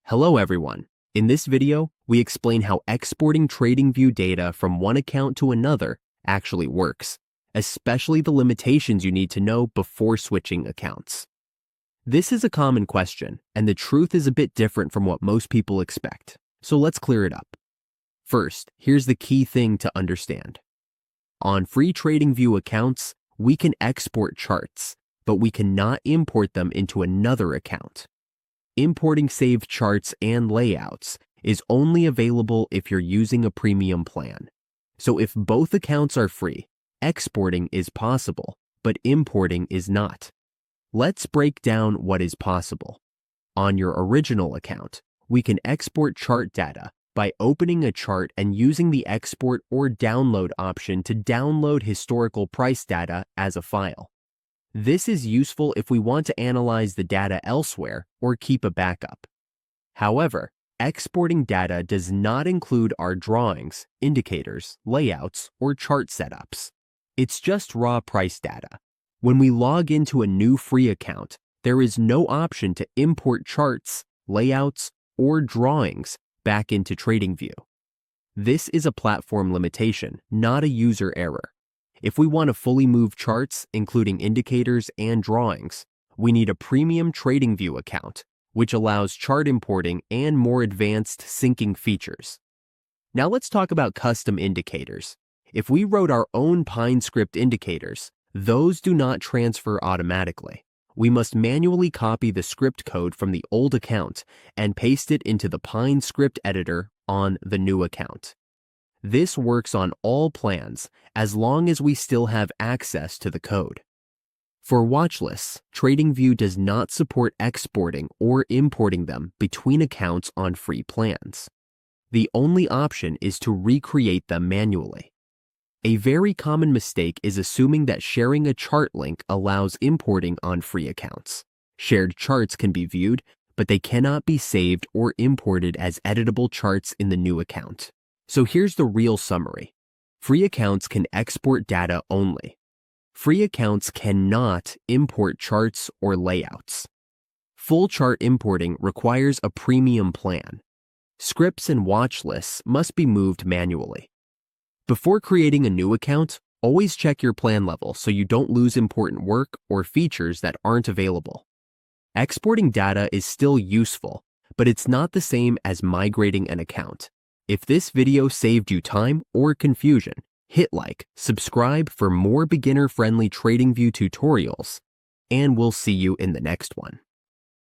Hello everyone. In this video, we explain how exporting Tradingview data from one account to another actually works, especially the limitations you need to know before switching accounts. This is a common question, and the truth is a bit different from what most people expect. So let's clear it up. First, here's the key thing to understand. On free Tradingview accounts, we can export charts, but we cannot import them into another account. Importing saved charts and layouts is only available if you're using a premium plan. So if both accounts are free, exporting is possible, but importing is not. Let's break down what is possible. On your original account, we can export chart data by opening a chart and using the export or download option to download historical price data as a file. This is useful if we want to analyze the data elsewhere or keep a backup. However, exporting data does not include our drawings, indicators, layouts, or chart setups. It's just raw price data. When we log into a new free account, there is no option to import charts, layouts, or drawings back into Tradingview. This is a platform limitation, not a user error. If we want to fully move charts, including indicators and drawings, we need a premium Tradingview account, which allows chart importing and more advanced syncing features. Now let's talk about custom indicators. If we wrote our own Pine script indicators, those do not transfer automatically. We must manually copy the script code from the old account and paste it into the Pine script editor on the new account. This works on all plans as long as we still have access to the code. For watch lists, Tradingview does not support exporting or importing them between accounts on free plans. The only option is to recreate them manually. A very common mistake is assuming that sharing a chart link allows importing on free accounts. Shared charts can be viewed, but they cannot be saved or imported as editable charts in the new account. So here's the real summary. Free accounts can export data only. Free accounts cannot import charts or layouts. Full chart importing requires a premium plan. Scripts and watch lists must be moved manually. Before creating a new account, always check your plan level so you don't lose important work or features that aren't available. Exporting data is still useful, but it's not the same as migrating an account. If this video saved you time or confusion, hit like, subscribe for more beginner-friendly Tradingview tutorials, and we'll see you in the next one.